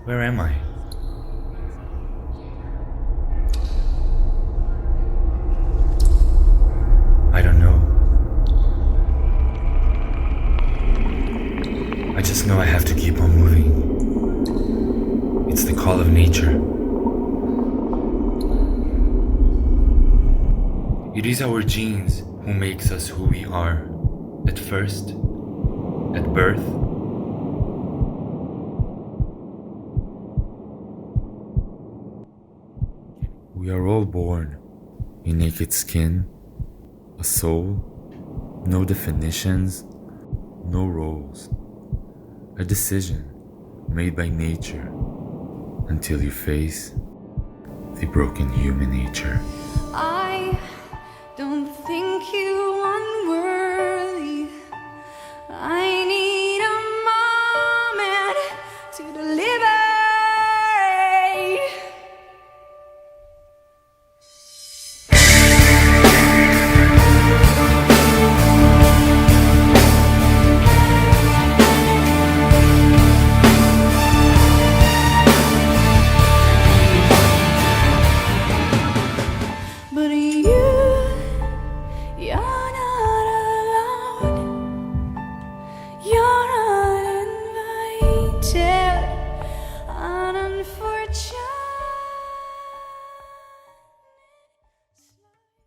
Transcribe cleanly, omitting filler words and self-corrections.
Where am I? I don't know. I just know I have to keep on moving. It's the call of nature. It is our genes who makes us who we are. At first, at birth. We are all born in naked skin, a soul, no definitions, no roles. A decision made by nature until you face the broken human nature.